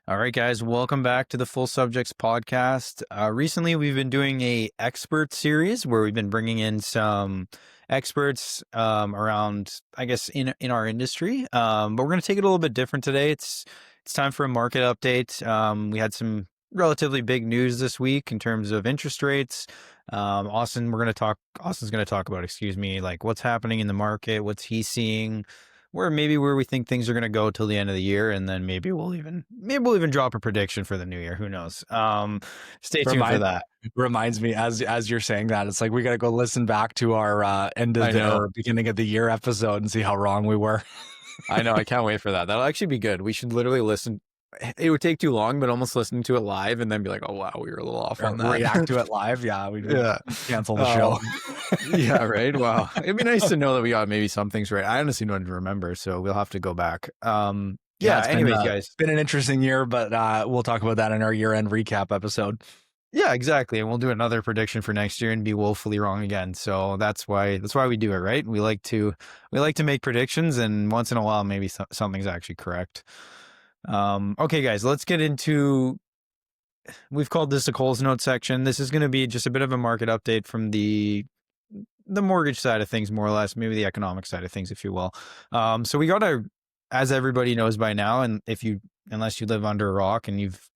All right, guys, welcome back to the Full Subjects podcast. Recently, we've been doing a expert series where we've been bringing in some experts around, I guess, in our industry. But we're going to take it a little bit different today. It's time for a market update. We had some relatively big news this week in terms of interest rates. Austin's going to talk about, like what's happening in the market, what's he seeing, where we think things are going to go till the end of the year, and then maybe we'll even drop a prediction for the new year. Who knows? Stay tuned for that. Reminds me as you're saying that, it's like we got to go listen back to our end of the or beginning of the year episode and see how wrong we were. I know. I can't wait for that. That'll actually be good. We should literally listen. It would take too long, but almost listening to it live and then be like, oh, wow, we were a little off on that. React to it live. Yeah. We'd cancel the show. Yeah. Right. Wow. It'd be nice to know that we got maybe some things right. I honestly don't remember, so we'll have to go back. Anyways, guys, it's been an interesting year, but we'll talk about that in our year-end recap episode. Yeah, exactly. And we'll do another prediction for next year and be woefully wrong again. So that's why we do it, right? We like to make predictions, and once in a while, maybe something's actually correct. Okay, guys, let's get into, we've called this the Coles Note section. This is going to be just a bit of a market update from the mortgage side of things, more or less, maybe the economic side of things, if you will. So we got as everybody knows by now, and unless you live under a rock and you've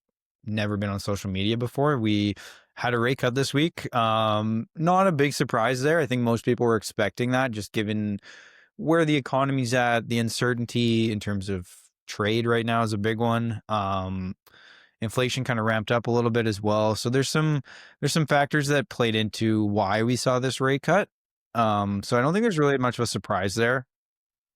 never been on social media before, we had a rate cut this week. Not a big surprise there. I think most people were expecting that, just given where the economy's at. The uncertainty in terms of trade right now is a big one. Inflation kind of ramped up a little bit as well. So there's some factors that played into why we saw this rate cut. So I don't think there's really much of a surprise there.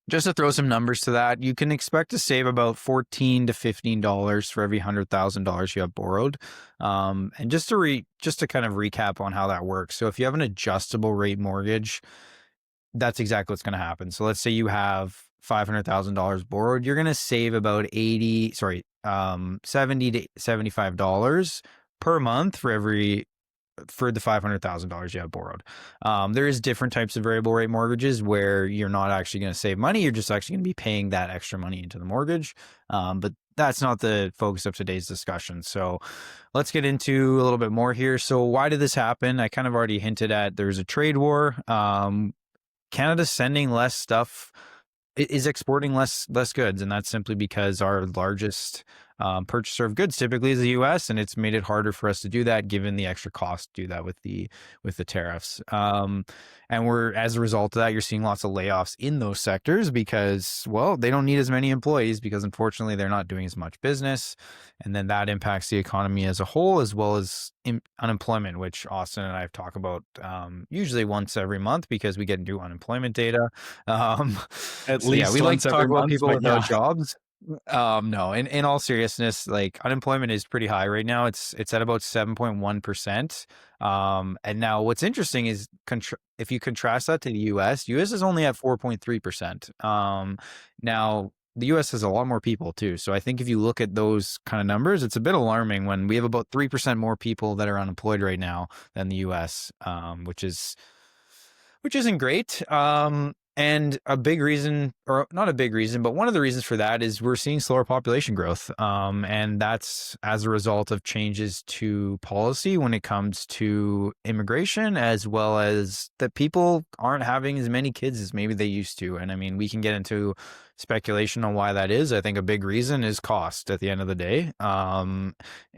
Just to throw some numbers to that, you can expect to save about $14 to $15 for every $100,000 you have borrowed. And just to kind of recap on how that works. So if you have an adjustable rate mortgage, that's exactly what's going to happen. So let's say you have $500,000 borrowed, you're going to save about $70 to $75 per month for the $500,000 you have borrowed. There is different types of variable rate mortgages where you're not actually going to save money. You're just actually going to be paying that extra money into the mortgage. But that's not the focus of today's discussion. So let's get into a little bit more here. So why did this happen? I kind of already hinted at there's a trade war. Canada's sending less stuff, is exporting less goods, and that's simply because our largest purchaser of goods typically is the U.S., and it's made it harder for us to do that given the extra cost to do that with the tariffs. And as a result of that, you're seeing lots of layoffs in those sectors because, well, they don't need as many employees because unfortunately they're not doing as much business, and then that impacts the economy as a whole, as well as unemployment, which Austin and I have talked about usually once every month because we get new unemployment data. At least we like to talk about people without jobs. No, in all seriousness, like unemployment is pretty high right now. It's at about 7.1%. And now what's interesting is if you contrast that to the US is only at 4.3%. Now the US has a lot more people too. So I think if you look at those kind of numbers, it's a bit alarming when we have about 3% more people that are unemployed right now than the US, which isn't great. And a big reason, or not a big reason, but one of the reasons for that is we're seeing slower population growth. And that's as a result of changes to policy when it comes to immigration, as well as that people aren't having as many kids as maybe they used to. And I mean, we can get into speculation on why that is. I think a big reason is cost at the end of the day.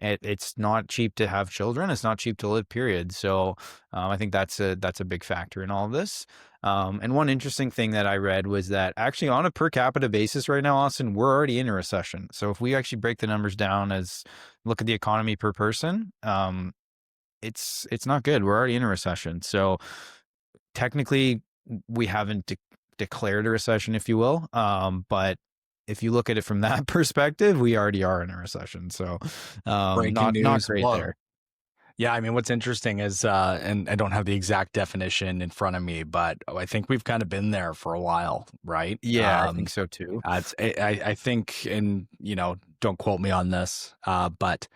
It's not cheap to have children. It's not cheap to live, period. So I think that's a big factor in all of this. And one interesting thing that I read was that actually on a per capita basis right now, Austin, we're already in a recession. So if we actually break the numbers down as look at the economy per person, it's not good. We're already in a recession. So technically we haven't declared a recession, if you will. But if you look at it from that perspective, we already are in a recession. So not great there. Yeah, I mean, what's interesting is, and I don't have the exact definition in front of me, but I think we've kind of been there for a while, right? Yeah, I think so too. I think, and don't quote me on this, but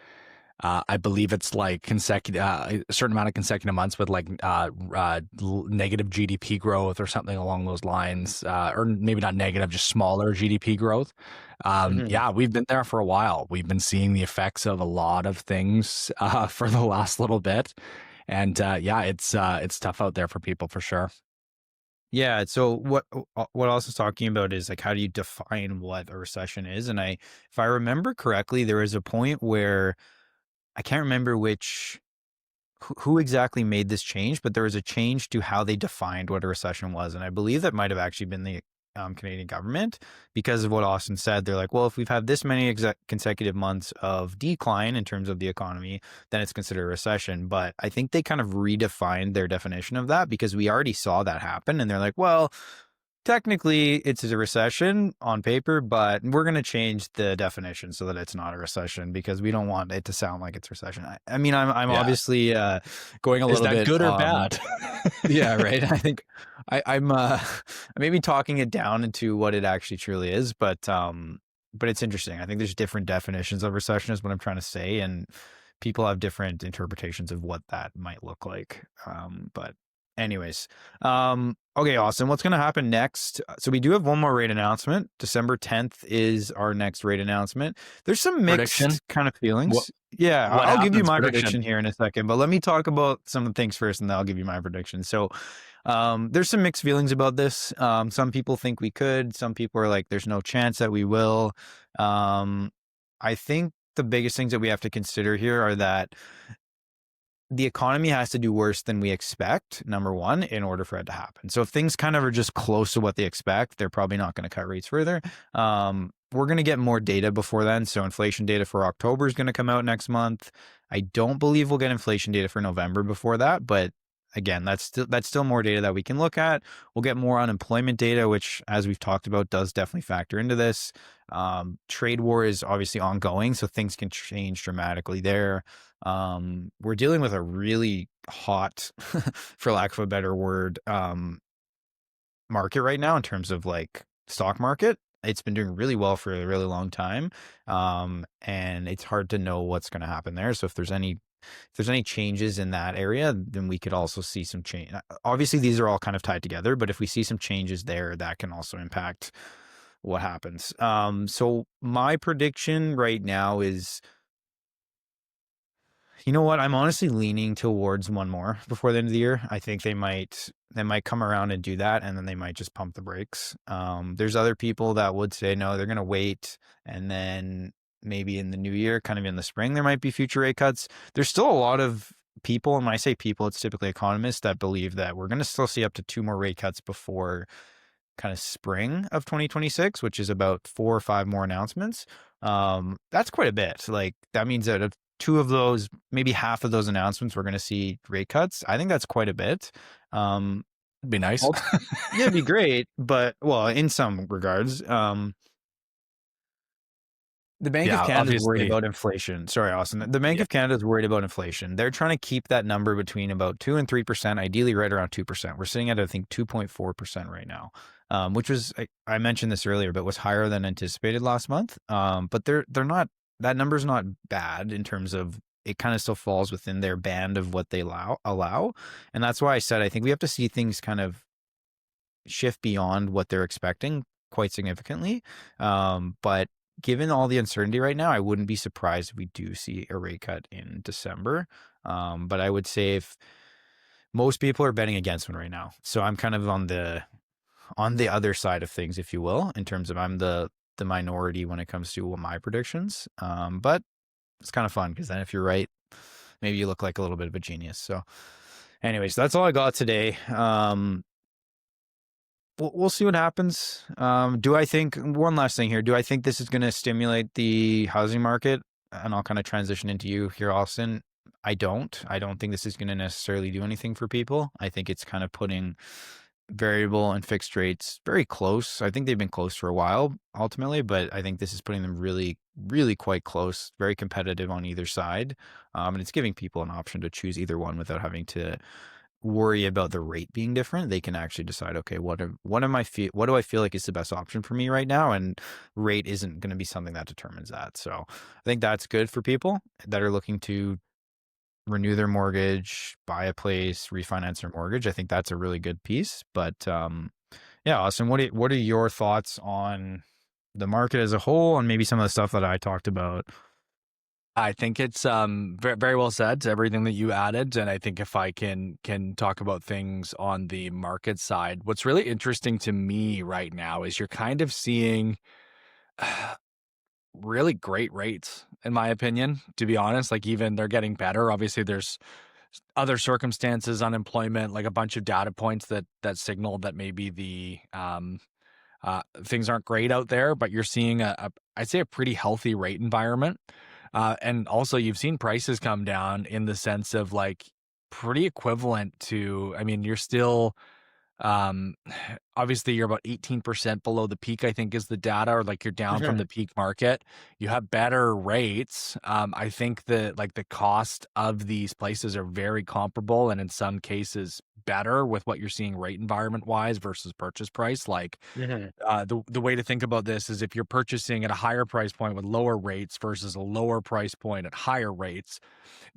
I believe it's like consecutive, a certain amount of consecutive months with like negative GDP growth or something along those lines, or maybe not negative, just smaller GDP growth. Mhm. Yeah, we've been there for a while. We've been seeing the effects of a lot of things for the last little bit, and yeah, it's tough out there for people for sure. Yeah. So what I was talking about is like how do you define what a recession is? And if I remember correctly, there was a point where I can't remember who exactly made this change, but there was a change to how they defined what a recession was, and I believe that might have actually been the Canadian government because of what Austin said. They're like, well, if we've had this many consecutive months of decline in terms of the economy, then it's considered a recession. But I think they kind of redefined their definition of that because we already saw that happen, and they're like, well, technically, it's a recession on paper, but we're going to change the definition so that it's not a recession because we don't want it to sound like it's a recession. I mean, I'm Yeah, obviously going a is little that bit, good or bad? yeah, right. I think I'm maybe talking it down into what it actually truly is, but it's interesting. I think there's different definitions of recession is what I'm trying to say, and people have different interpretations of what that might look like. But anyways, okay, Austin, what's going to happen next? So we do have one more rate announcement. December 10th is our next rate announcement. There's some Prediction? mixed kind of What feelings. Yeah, what I'll give you happens? my Prediction. prediction here in a second, but let me talk about some of the things first, and then I'll give you my prediction. So, there's some mixed feelings about this. Some people think we could. Some people are like, "There's no chance that we will." Um, I think the biggest things that we have to consider here are that the economy has to do worse than we expect, number one, in order for it to happen. So if things kind of are just close to what they expect, they're probably not going to cut rates further. We're going to get more data before then. So inflation data for October is going to come out next month. I don't believe we'll get inflation data for November before that, but again, that's still more data that we can look at. We'll get more unemployment data, which, as we've talked about, does definitely factor into this. Trade war is obviously ongoing, so things can change dramatically there. We're dealing with a really hot, for lack of a better word, market right now in terms of like stock market. It's been doing really well for a really long time. And it's hard to know what's going to happen there. So if there's any changes in that area, then we could also see some change. Obviously, these are all kind of tied together, but if we see some changes there, that can also impact what happens. So my prediction right now is, you know what? I'm honestly leaning towards one more before the end of the year. I think they might come around and do that, and then they might just pump the brakes. There's other people that would say no, they're going to wait, and then maybe in the new year, kind of in the spring, there might be future rate cuts. There's still a lot of people, and when I say people, it's typically economists that believe that we're going to still see up to two more rate cuts before kind of spring of 2026, which is about 4 or 5 more announcements. That's quite a bit. Like that means that if two of those, maybe half of those announcements, we're going to see rate cuts. I think that's quite a bit. Um, It'd be nice. yeah, it'd be great, but well, in some regards, the Bank of Yeah, Canada is worried obviously. about inflation. Sorry, Austin. The Bank Yeah, of Canada is worried about inflation. They're trying to keep that number between about 2 and 3%, ideally right around 2%. We're sitting at, I think, 2.4% right now, which was, I mentioned this earlier, but was higher than anticipated last month. But they're not, that number's not bad in terms of it kind of still falls within their band of what they allow. And that's why I said I think we have to see things kind of shift beyond what they're expecting quite significantly. But given all the uncertainty right now, I wouldn't be surprised if we do see a rate cut in December. But I would say if most people are betting against one right now, so I'm kind of on the other side of things, if you will, in terms of I'm the minority when it comes to my predictions. But it's kind of fun because then if you're right, maybe you look like a little bit of a genius. So, anyways, that's all I got today. We'll see what happens. Do I think one last thing here? Do I think this is going to stimulate the housing market? And I'll kind of transition into you here, Austin. I don't. I don't think this is going to necessarily do anything for people. I think it's kind of putting variable and fixed rates very close. I think they've been close for a while ultimately, but I think this is putting them really, really quite close, very competitive on either side. And it's giving people an option to choose either one without having to worry about the rate being different. They can actually decide, okay, what do I feel like is the best option for me right now? And rate isn't going to be something that determines that. So I think that's good for people that are looking to renew their mortgage, buy a place, refinance their mortgage. I think that's a really good piece. But yeah, Austin, what are your thoughts on the market as a whole and maybe some of the stuff that I talked about? I think it's very, very well said to everything that you added, and I think if I can talk about things on the market side, what's really interesting to me right now is you're kind of seeing really great rates, in my opinion. To be honest, like even they're getting better. Obviously, there's other circumstances, unemployment, like a bunch of data points that signal that maybe the things aren't great out there, but you're seeing I'd say a pretty healthy rate environment. And also you've seen prices come down in the sense of like pretty equivalent to, I mean, you're still, um, obviously you're about 18% below the peak, I think is the data, or like you're down from the peak market. You have better rates. I think that like the cost of these places are very comparable and in some cases better with what you're seeing rate environment wise versus purchase price. Like the way to think about this is if you're purchasing at a higher price point with lower rates versus a lower price point at higher rates,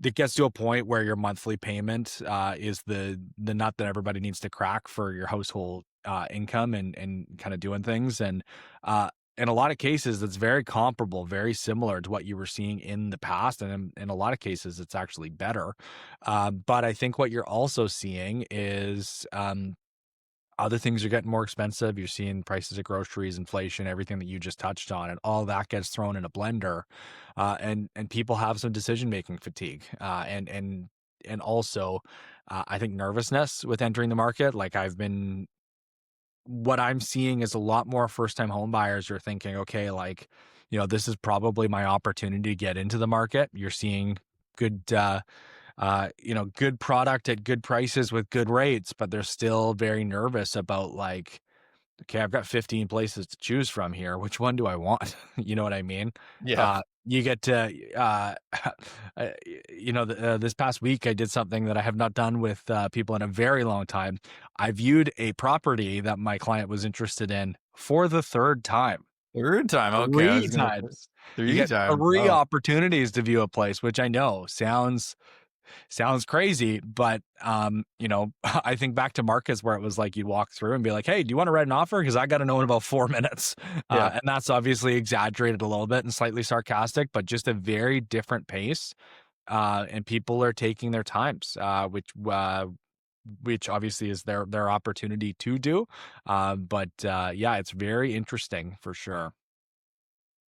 it gets to a point where your monthly payment is the nut that everybody needs to crack for your household income and kind of doing things. And in a lot of cases, it's very comparable, very similar to what you were seeing in the past. And in a lot of cases, it's actually better. But I think what you're also seeing is other things are getting more expensive. You're seeing prices of groceries, inflation, everything that you just touched on, and all that gets thrown in a blender. And people have some decision making fatigue, and also I think nervousness with entering the market. Like what I'm seeing is a lot more first time home buyers are thinking, okay, like, this is probably my opportunity to get into the market. You're seeing good good product at good prices with good rates, but they're still very nervous about like, okay, I've got 15 places to choose from here. Which one do I want? You know what I mean? Yeah. You get to, this past week, I did something that I have not done with people in a very long time. I viewed a property that my client was interested in for the third time. Third time. Okay. I Three was going to times. You three get times. three Oh, opportunities to view a place, which I know sounds crazy, but I think back to markets where it was like you'd walk through and be like, "Hey, do you want to write an offer? Because I got to know in about 4 minutes." yeah. And that's obviously exaggerated a little bit and slightly sarcastic, but just a very different pace. And people are taking their times, which obviously is their opportunity to do. But yeah, it's very interesting for sure.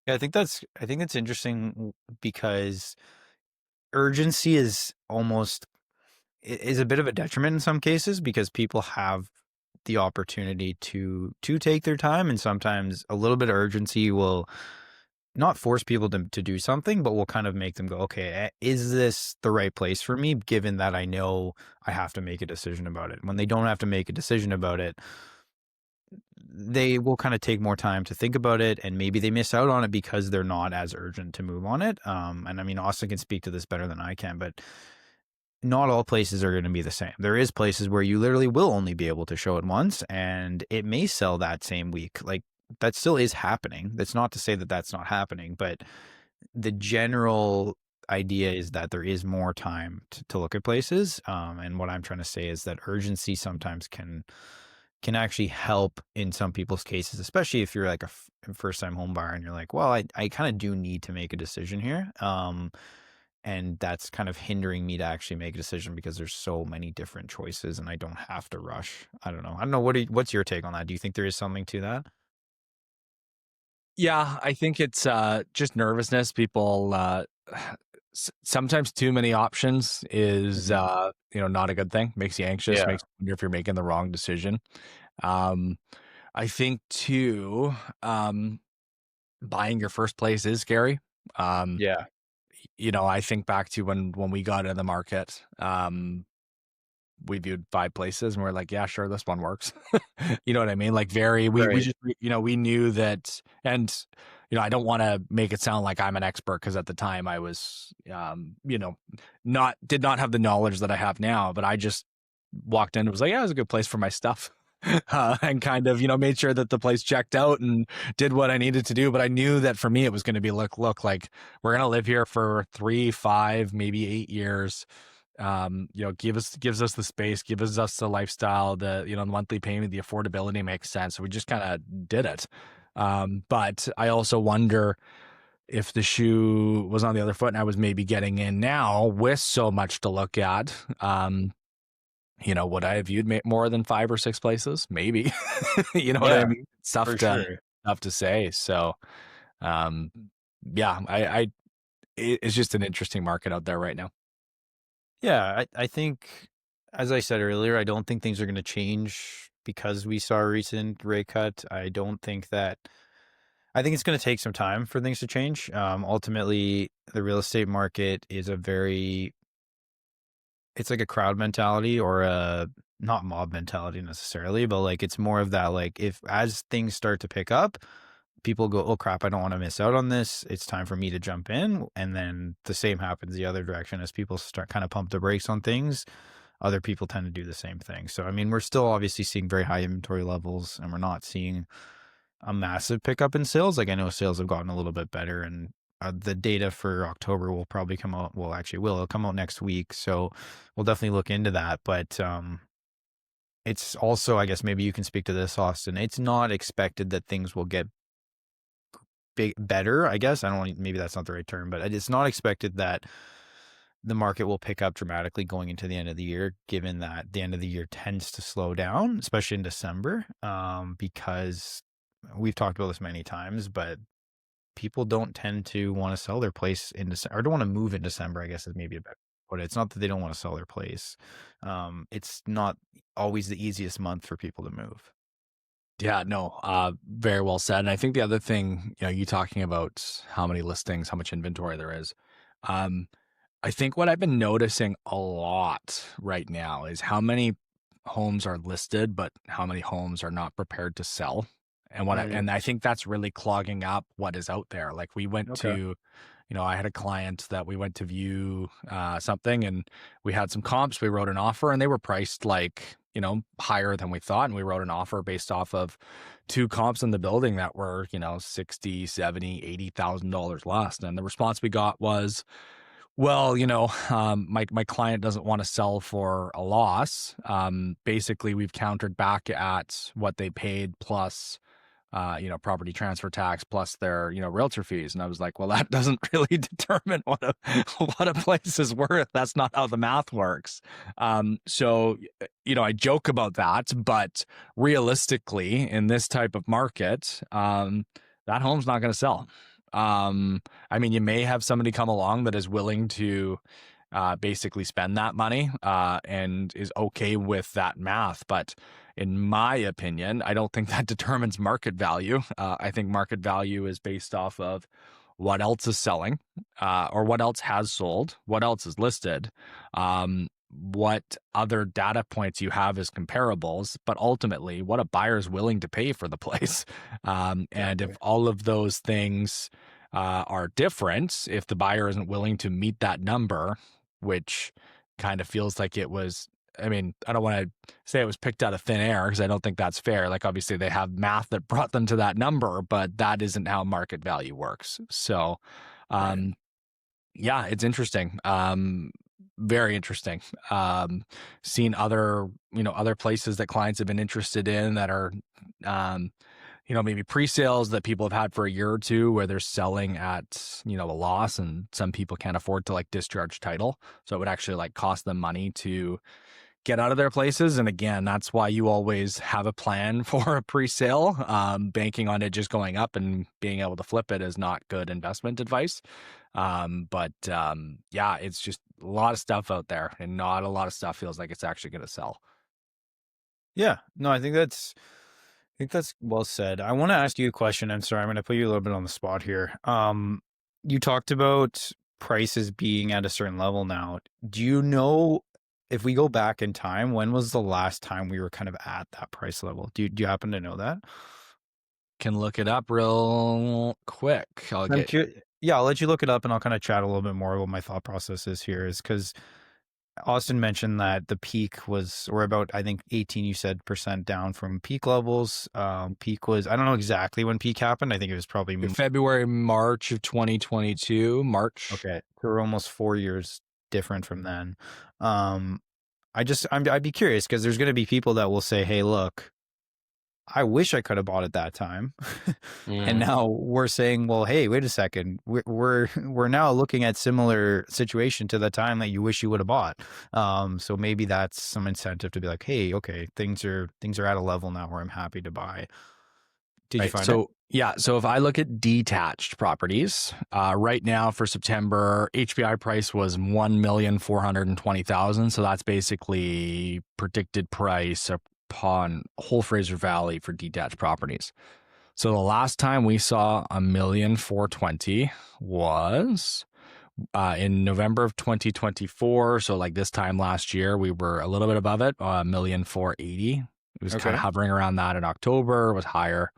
Yeah, I think it's interesting because urgency is a bit of a detriment in some cases because people have the opportunity to take their time, and sometimes a little bit of urgency will not force people to do something, but will kind of make them go, okay, is this the right place for me? Given that I know I have to make a decision about it. When they don't have to make a decision about it, they will kind of take more time to think about it, and maybe they miss out on it because they're not as urgent to move on it. And I mean, Austin can speak to this better than I can, but not all places are going to be the same. There is places where you literally will only be able to show it once, and it may sell that same week. Like that still is happening. That's not to say that that's not happening, but the general idea is that there is more time to look at places. And what I'm trying to say is that urgency sometimes can actually help in some people's cases, especially if you're like a first time home buyer and you're like, well, I kind of do need to make a decision here. And that's kind of hindering me to actually make a decision because there's so many different choices and I don't have to rush. I don't know. I don't know. What's your take on that? Do you think there is something to that? Yeah, I think it's just nervousness. People sometimes too many options is Mhm. not a good thing. Makes you anxious. Yeah. Makes you wonder if you're making the wrong decision. Um, I think too, buying your first place is scary. Um, Yeah. I think back to when we got in the market. We viewed 5 places and we're like, yeah, sure, this one works. You know what I mean? Like we Right. just, we knew that. And, I don't want to make it sound like I'm an expert because at the time I was, did not have the knowledge that I have now, but I just walked in and was like, yeah, it was a good place for my stuff. And kind of, made sure that the place checked out and did what I needed to do. But I knew that for me, it was going to be look, like we're going to live here for 3, 5, maybe 8 years. Gives us the space, gives us the lifestyle, the monthly payment, the affordability makes sense. So we just kind of did it. But I also wonder if the shoe was on the other foot and I was maybe getting in now with so much to look at. Would I have viewed more than 5 or 6 places? Maybe. What I Yeah, mean? It's tough for sure. to say. So, um, yeah, it's just an interesting market out there right now. Yeah, I think, as I said earlier, I don't think things are going to change because we saw a recent rate cut. I think it's going to take some time for things to change. Ultimately, the real estate market is it's like a crowd mentality, or a not mob mentality necessarily, but like it's more of that, like, if as things start to pick up, people go, oh crap, I don't want to miss out on this. It's time for me to jump in. And then the same happens the other direction. As people start kind of pump the brakes on things, other people tend to do the same thing. So, I mean, we're still obviously seeing very high inventory levels, and we're not seeing a massive pickup in sales. Like, I know sales have gotten a little bit better, and the data for October will probably come out. Well, actually, it'll come out next week. So we'll definitely look into that. But it's also, I guess maybe you can speak to this, Austin. It's not expected that things will get better, I guess. I don't want, maybe that's not the right term, but it's not expected that the market will pick up dramatically going into the end of the year, given that the end of the year tends to slow down, especially in December, because we've talked about this many times, but people don't tend to want to sell their place in December, or don't want to move in December, I guess is maybe a better put it. It's not that they don't want to sell their place. It's not always the easiest month for people to move. Yeah, no, very well said. And I think the other thing, you talking about how many listings, how much inventory there is. Um, I think what I've been noticing a lot right now is how many homes are listed, but how many homes are not prepared to sell. And Mm, I think that's really clogging up what is out there. Like we went okay. to, I had a client that we went to view something, and we had some comps. We wrote an offer, and they were priced like, higher than we thought. And we wrote an offer based off of 2 comps in the building that were, 60, 70, $80,000 less. And the response we got was, well, my client doesn't want to sell for a loss. Basically, we've countered back at what they paid plus, property transfer tax plus their, realtor fees. And I was like, well, that doesn't really determine what a what a place is worth. That's not how the math works. So, I joke about that, but realistically, in this type of market, that home's not going to sell. I mean, you may have somebody come along that is willing to basically spend that money and is okay with that math. But in my opinion, I don't think that determines market value. I think market value is based off of what else is selling, or what else has sold, what else is listed, what other data points you have as comparables, but ultimately what a buyer is willing to pay for the place. And if Exactly. all of those things are different, if the buyer isn't willing to meet that number, which kind of feels like it was, I mean, I don't want to say it was picked out of thin air because I don't think that's fair. Like, obviously, they have math that brought them to that number, but that isn't how market value works. So, Right. um, yeah, it's interesting. Very interesting. Seen other places that clients have been interested in that are, um, maybe pre-sales that people have had for a year or two where they're selling at, a loss, and some people can't afford to like discharge title. So it would actually like cost them money to get out of their places. And again, that's why you always have a plan for a pre-sale. Banking on it just going up and being able to flip it is not good investment advice. But yeah, it's just a lot of stuff out there, and not a lot of stuff feels like it's actually going to sell. Yeah. No, I think that's well said. I want to ask you a question. I'm sorry, I'm going to put you a little bit on the spot here. You talked about prices being at a certain level now. Do you know, if we go back in time, when was the last time we were kind of at that price level? Do you happen to know that? Can look it up real quick. Yeah, I'll let you look it up, and I'll kind of chat a little bit more about my thought process is here, is because Austin mentioned that the peak was, or about, I think 18, you said, percent down from peak levels. Peak was, I don't know exactly when peak happened. I think it was probably February, March of 2022. March. okay. So we're almost 4 years different from then. Um, I'd be curious because there's going to be people that will say, "Hey, look, I wish I could have bought it that time," and now we're saying, "Well, hey, wait a second, we're now looking at similar situation to the time that you wish you would have bought." So maybe that's some incentive to be like, "Hey, okay, things are at a level now where I'm happy to buy." Did you Right. find it? So yeah. So if I look at detached properties, right now for September, HPI price was 1,420,000. So that's basically predicted price upon whole Fraser Valley for detached properties. So the last time we saw 1,420,000 was in November of 2024. So like this time last year, we were a little bit above it, 1,480,000. It was kind of Okay. hovering around that in October, was higher.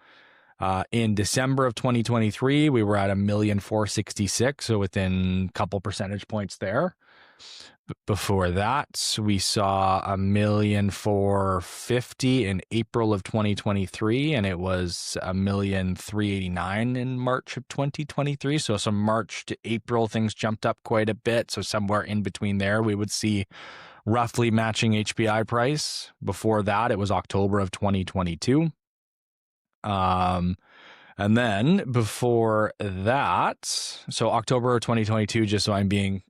In December of 2023, we were at 1,466,000, so within a couple percentage points there. Before that, we saw 1,450,000 in April of 2023, and it was 1,389,000 in March of 2023. So some March to April, things jumped up quite a bit. So somewhere in between there, we would see roughly matching HPI price. Before that, it was October of 2022. And then before that, so October 2022, just so I'm being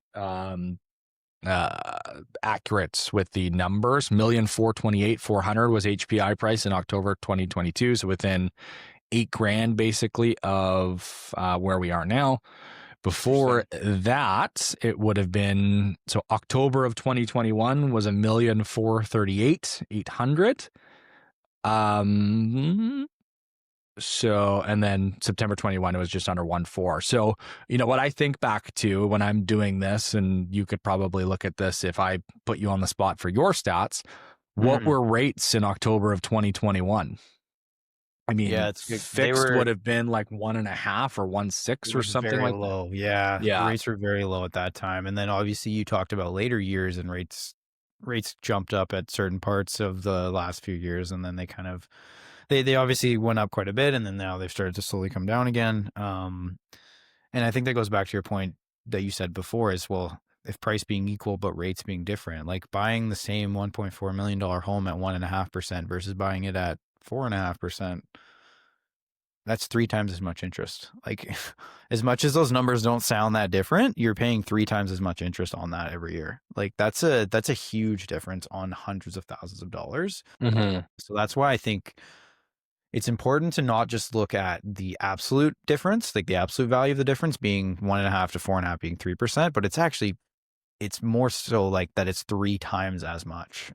accurate with the numbers, 1,428,400 was HPI price in October 2022. So within $8,000 basically of where we are now. Before that, it would have been, so October of 2021 was 1,438,800. So, and then September 21, it was just under 1.4. So, what I think back to when I'm doing this, and you could probably look at this if I put you on the spot for your stats, what were rates in October of 2021? I Yeah, mean, it's good. They fixed were would have been like 1.5 or 1.6 or something very like that. low. Yeah, the Yeah. rates were very low at that time. And then obviously you talked about later years and rates jumped up at certain parts of the last few years, and then they kind of they obviously went up quite a bit, and then now they've started to slowly come down again. And I think that goes back to your point that you said before is, well, if price being equal but rates being different, like buying the same $1.4 million home at 1.5% versus buying it at 4.5%, that's 3 times as much interest. Like, as much as those numbers don't sound that different, you're paying 3 times as much interest on that every year. Like, that's a huge difference on hundreds of thousands of dollars. So that's why I think it's important to not just look at the absolute difference, like the absolute value of the difference being 1.5 to 4.5 being 3%, but it's more so like that it's 3 times as much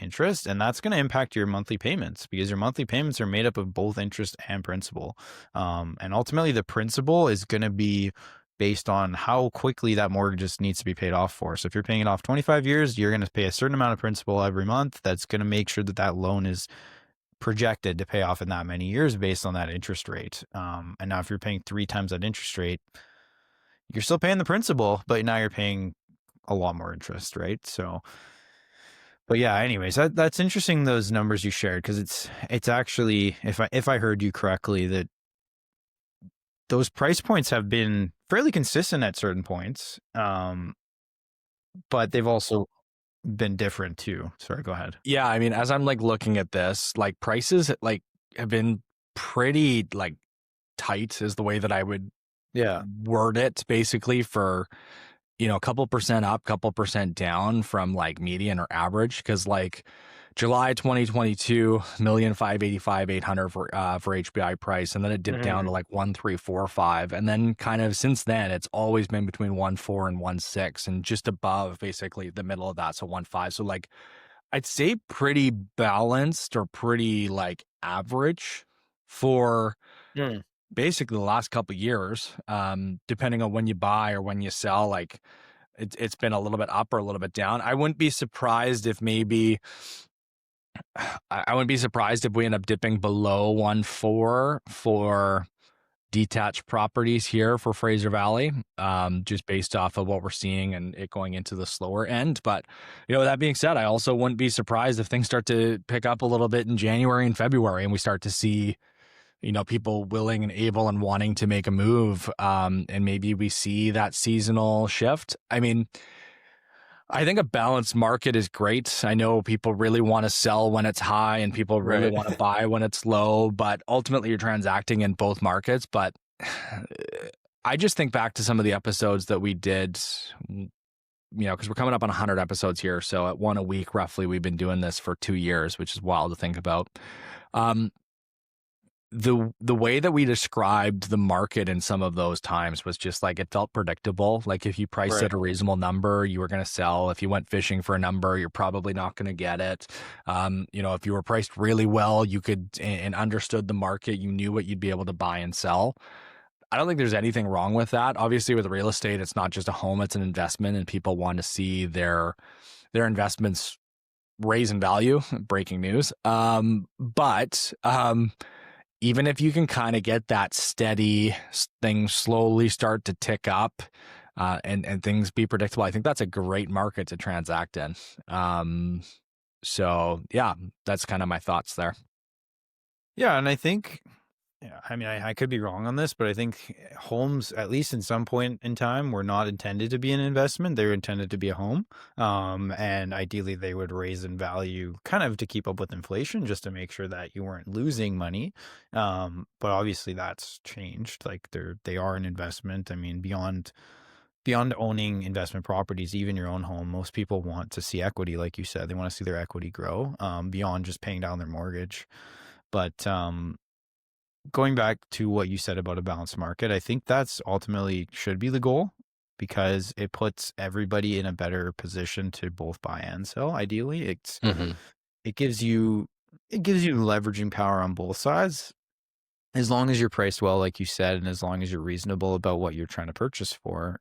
interest, and that's going to impact your monthly payments because your monthly payments are made up of both interest and principal, and ultimately the principal is going to be based on how quickly that mortgage just needs to be paid off for. So if you're paying it off 25 years, you're going to pay a certain amount of principal every month. That's going to make sure that that loan is projected to pay off in that many years based on that interest rate. And now if you're paying 3 times that interest rate, you're still paying the principal, but now you're paying a lot more interest, right? So, but yeah, anyways, that's interesting, those numbers you shared, because it's actually, if I heard you correctly, that those price points have been fairly consistent at certain points, but they've also been different too. Sorry, go ahead. Yeah. I mean, as I'm like looking at this, like prices like have been pretty like tight is the way that I would Yeah. word it basically for a couple percent up, couple percent down from like median or average. Cause like July 2022, 1,585,800 for HBI price. And then it dipped down to like 1,345. And then kind of since then, it's always been between 1.4 and 1.6 and just above basically the middle of that. So 1.5. So like I'd say pretty balanced or pretty like average for basically the last couple of years, depending on when you buy or when you sell. Like it's been a little bit up or a little bit down. I wouldn't be surprised if maybe I wouldn't be surprised if we end up dipping below 1.4 for detached properties here for Fraser Valley, just based off of what we're seeing and it going into the slower end. But, that being said, I also wouldn't be surprised if things start to pick up a little bit in January and February and we start to see, people willing and able and wanting to make a move. And maybe we see that seasonal shift. I mean, I think a balanced market is great. I know people really want to sell when it's high and people really Right. want to buy when it's low, but ultimately you're transacting in both markets. But I just think back to some of the episodes that we did, because we're coming up on 100 episodes here. So at one a week, roughly, we've been doing this for 2 years, which is wild to think about. The way that we described the market in some of those times was just like it felt predictable. Like if you priced Right. at a reasonable number, you were going to sell. If you went fishing for a number, you're probably not going to get it. If you were priced really well, you could and understood the market, you knew what you'd be able to buy and sell. I don't think there's anything wrong with that. Obviously, with real estate, it's not just a home; it's an investment, and people want to see their investments raise in value. Breaking news. But even if you can kind of get that steady thing slowly start to tick up and things be predictable, I think that's a great market to transact in. So yeah, that's kind of my thoughts there. Yeah, and I think, I mean, I could be wrong on this, but I think homes, at least in some point in time, were not intended to be an investment. They were intended to be a home. And ideally they would raise in value kind of to keep up with inflation, just to make sure that you weren't losing money. But obviously that's changed. Like they are an investment. I mean, beyond owning investment properties, even your own home, most people want to see equity. Like you said, they want to see their equity grow, beyond just paying down their mortgage. But, going back to what you said about a balanced market, I think that's ultimately should be the goal, because it puts everybody in a better position to both buy and sell. Ideally, Mm-hmm. it gives you leveraging power on both sides, as long as you're priced well, like you said, and as long as you're reasonable about what you're trying to purchase for.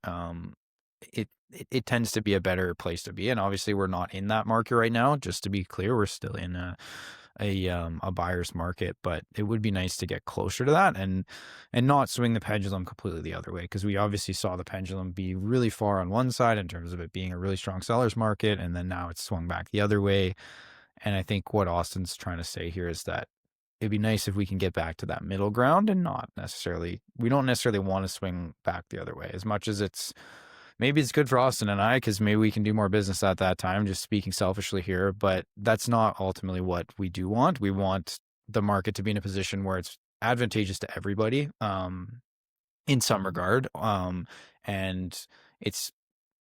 It tends to be a better place to be. And obviously, we're not in that market right now. Just to be clear, we're still in a buyer's market, but it would be nice to get closer to that and not swing the pendulum completely the other way, because we obviously saw the pendulum be really far on one side in terms of it being a really strong seller's market, and then now it's swung back the other way. And I think what Austin's trying to say here is that it'd be nice if we can get back to that middle ground and we don't necessarily want to swing back the other way, as much as maybe it's good for Austin and I, because maybe we can do more business at that time, just speaking selfishly here. But that's not ultimately what we do want. We want the market to be in a position where it's advantageous to everybody, in some regard. And it's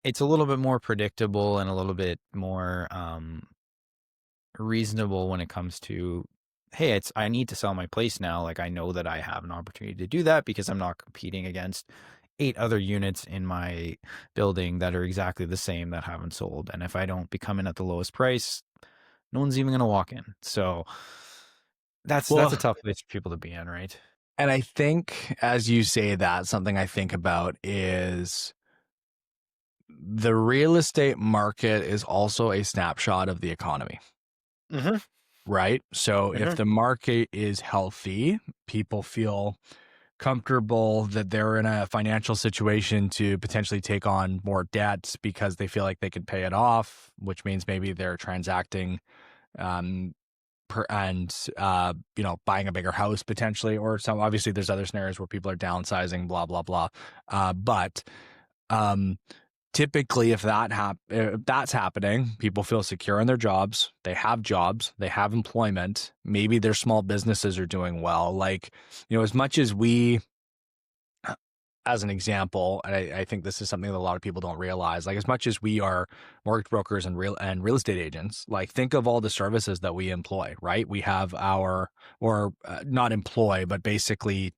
a little bit more predictable and a little bit more reasonable when it comes to, hey, I need to sell my place now. Like, I know that I have an opportunity to do that because I'm not competing against 8 other units in my building that are exactly the same that haven't sold. And if I don't become in at the lowest price, no one's even going to walk in. So that's a tough place for people to be in, right? And I think as you say that, something I think about is the real estate market is also a snapshot of the economy. Mm-hmm. Right? So if the market is healthy, people feel comfortable that they're in a financial situation to potentially take on more debt because they feel like they can pay it off, which means maybe they're transacting and buying a bigger house potentially, or some. Obviously there's other scenarios where people are downsizing, blah blah blah. But typically, if that's happening, people feel secure in their jobs. They have jobs. They have employment. Maybe their small businesses are doing well. Like, as much as we, as an example, and I think this is something that a lot of people don't realize, like as much as we are mortgage brokers and real estate agents, like think of all the services that we employ, right? We have not employ, but basically,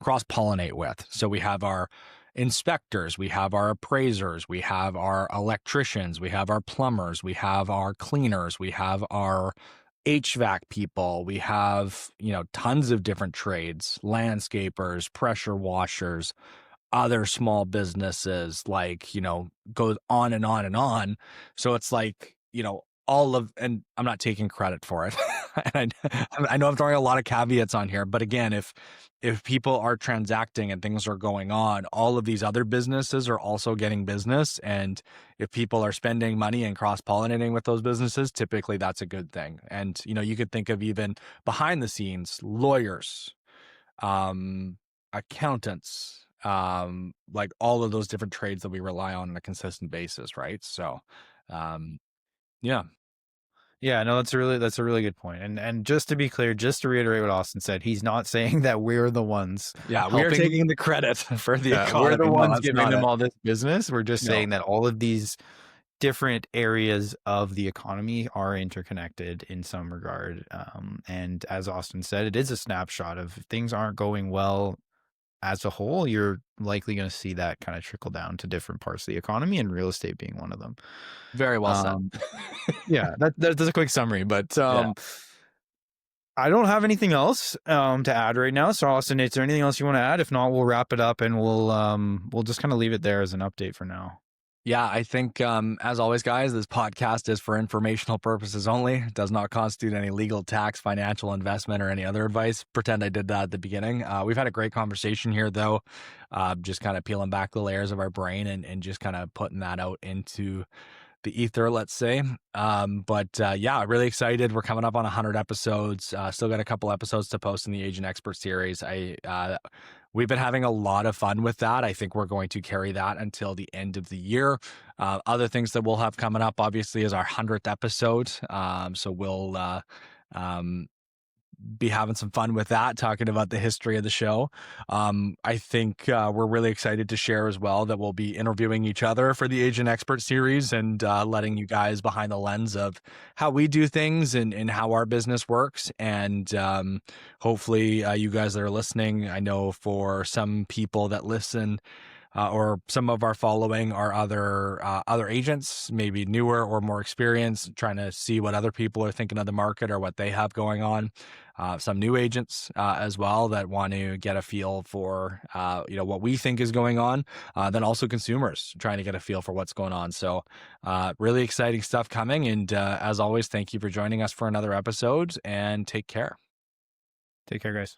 cross-pollinate with. So we have our inspectors, we have our appraisers, we have our electricians, we have our plumbers, we have our cleaners, we have our HVAC people, we have, tons of different trades, landscapers, pressure washers, other small businesses, like, goes on and on and on. So it's like, and I'm not taking credit for it. And I know I'm throwing a lot of caveats on here, but again, if people are transacting and things are going on, all of these other businesses are also getting business. And if people are spending money and cross-pollinating with those businesses, typically that's a good thing. And, you could think of even behind the scenes, lawyers, accountants, like all of those different trades that we rely on a consistent basis, right? So, yeah. Yeah, no, that's a really good point. And just to be clear, just to reiterate what Austin said, he's not saying that we're the ones Yeah, we are helping. taking the credit for the We're the economy. No, ones that's giving not them it. all this business. We're just No. saying that all of these different areas of the economy are interconnected in some regard. And as Austin said, it is a snapshot of if things aren't going well as a whole, you're likely going to see that kind of trickle down to different parts of the economy, and real estate being one of them. Very well said. Yeah, that's a quick summary, but Yeah. I don't have anything else to add right now. So Austin, is there anything else you want to add? If not, we'll wrap it up and we'll just kind of leave it there as an update for now. Yeah, I think, as always, guys, this podcast is for informational purposes only. It does not constitute any legal, tax, financial, investment, or any other advice. Pretend I did that at the beginning. We've had a great conversation here, though, just kind of peeling back the layers of our brain and just kind of putting that out into the ether, let's say. Yeah, really excited. We're coming up on 100 episodes. Still got a couple episodes to post in the Agent Expert series. We've been having a lot of fun with that. I think we're going to carry that until the end of the year. Other things that we'll have coming up, obviously, is our 100th episode. So we'll be having some fun with that, talking about the history of the show. I think we're really excited to share as well that we'll be interviewing each other for the Agent Expert series and letting you guys behind the lens of how we do things and how our business works. And hopefully you guys that are listening, I know for some people that listen, or some of our following are other agents, maybe newer or more experienced, trying to see what other people are thinking of the market or what they have going on. Some new agents as well that want to get a feel for what we think is going on. Then also consumers trying to get a feel for what's going on. So really exciting stuff coming. And as always, thank you for joining us for another episode, and take care. Take care, guys.